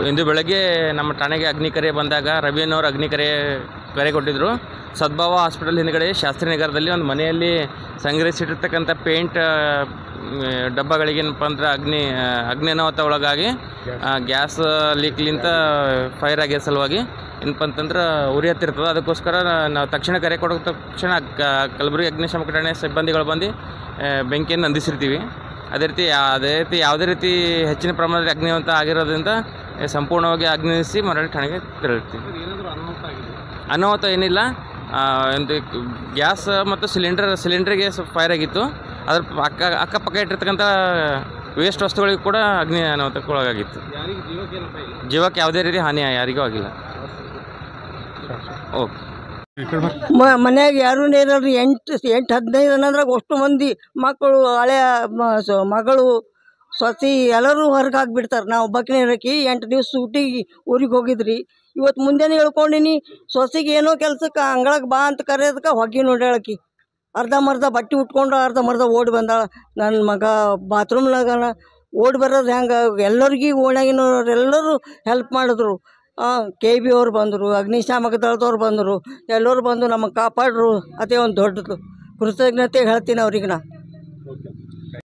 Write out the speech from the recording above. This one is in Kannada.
ಇಂದು ಬೆಳಗ್ಗೆ ನಮ್ಮ ಠಾಣೆಗೆ ಅಗ್ನಿ ಕರೆ ಬಂದಾಗ ರವಿಯನ್ನವರು ಅಗ್ನಿ ಕರೆ ಕೊಟ್ಟಿದ್ದರು. ಸದ್ಭಾವ ಹಾಸ್ಪಿಟಲ್ ಹಿಂದ್ಗಡೆ ಶಾಸ್ತ್ರಿನಗರದಲ್ಲಿ ಒಂದು ಮನೆಯಲ್ಲಿ ಸಂಗ್ರಹಿಸಿಟ್ಟಿರ್ತಕ್ಕಂಥ ಪೇಂಟ್ ಡಬ್ಬಗಳಿಗೆ ಏನಪ್ಪ ಅಂದ್ರೆ ಅಗ್ನಿ ಅನಾಹುತ ಒಳಗಾಗಿ ಗ್ಯಾಸ್ ಲೀಕ್ಲಿಂತ ಫೈರ್ ಆಗಿರೋ ಸಲುವಾಗಿ ಏನಪ್ಪ ಅಂತಂದ್ರೆ ಉರಿ ಹತ್ತಿರ್ತದೆ. ಅದಕ್ಕೋಸ್ಕರ ನಾವು ತಕ್ಷಣ ಕರೆ ಕೊಡೋ ತಕ್ಷಣ ಕಲಬುರಗಿ ಅಗ್ನಿಶಾಮಕ ಠಾಣೆ ಸಿಬ್ಬಂದಿಗಳು ಬಂದು ಬೆಂಕಿಯನ್ನು ನಂದಿಸಿರ್ತೀವಿ. ಅದೇ ರೀತಿ ಯಾವುದೇ ರೀತಿ ಹೆಚ್ಚಿನ ಪ್ರಮಾಣದಲ್ಲಿ ಅಗ್ನಿವಂತ ಆಗಿರೋದ್ರಿಂದ ಸಂಪೂರ್ಣವಾಗಿ ಅಗ್ನಿಸಿ ಮರಳಿ ಠಾಣೆಗೆ ತೆರಳುತ್ತೀವಿ. ಅನಾಹುತ ಏನಿಲ್ಲ, ಒಂದು ಗ್ಯಾಸ್ ಮತ್ತು ಸಿಲಿಂಡರ್ಗೆ ಫೈರ್ ಆಗಿತ್ತು. ಅದ್ರ ಅಕ್ಕಪಕ್ಕ ಇಟ್ಟಿರ್ತಕ್ಕಂಥ ವೇಸ್ಟ್ ವಸ್ತುಗಳಿಗೂ ಕೂಡ ಅಗ್ನಿ ಅನಾಹುತಕ್ಕೆ ಒಳಗಾಗಿತ್ತು. ಜೀವಕ್ಕೆ ಯಾವುದೇ ರೀತಿ ಹಾನಿ ಯಾರಿಗೂ ಆಗಿಲ್ಲ. ಓಕೆ. ಮನ್ಯಾಗ ಯಾರೂ ಇರಲ್ರಿ. 8-15 ಅನ್ನೋದ್ರಾಗ ಅಷ್ಟು ಮಂದಿ ಮಕ್ಕಳು, ಹಳೆಯ ಮಗಳು, ಸೊಸಿ ಎಲ್ಲರೂ ಹೊರಗೆ ಹಾಕಿಬಿಡ್ತಾರೆ. ನಾವು ಒಬ್ಬಾಕಿನೇ ಇರೋಕೆ 8 ದಿವಸ ಊಟಿಗೆ ಊರಿಗೆ ಹೋಗಿದ್ರಿ. ಇವತ್ತು ಮುಂಜಾನೆ ಹೇಳ್ಕೊಂಡಿನಿ, ಸೊಸಿಗೆ ಏನೋ ಕೆಲ್ಸಕ್ಕೆ ಅಂಗಳಕ್ಕೆ ಬಾ ಅಂತ ಕರೆಯೋದಕ್ಕೆ ಹೊಗೆ ನೋಡ್ಯಾಳಕಿ. ಅರ್ಧಂಬರ್ಧ ಬಟ್ಟೆ ಉಟ್ಕೊಂಡು ಅರ್ಧಂಬರ್ಧ ಓಡಿ ಬಂದಾಳ. ನನ್ನ ಮಗ ಬಾತ್ರೂಮ್ನಾಗನ ಓಡಿ ಬರೋದು ಹೆಂಗೆ, ಎಲ್ಲರಿಗೂ ಓಣ್ಯಾಗಿನವ್ರು ಎಲ್ಲರೂ ಹೆಲ್ಪ್ ಮಾಡಿದ್ರು. KB ಅವ್ರು ಬಂದರು, ಅಗ್ನಿಶಾಮಕ ದಳದವ್ರು ಬಂದರು, ಎಲ್ಲರೂ ಬಂದು ನಮಗೆ ಕಾಪಾಡ್ರು. ಅದೇ ಒಂದು ದೊಡ್ಡದು ಕೃತಜ್ಞತೆ ಹೇಳ್ತೀನಿ ಅವ್ರಿಗೆ ನಾ.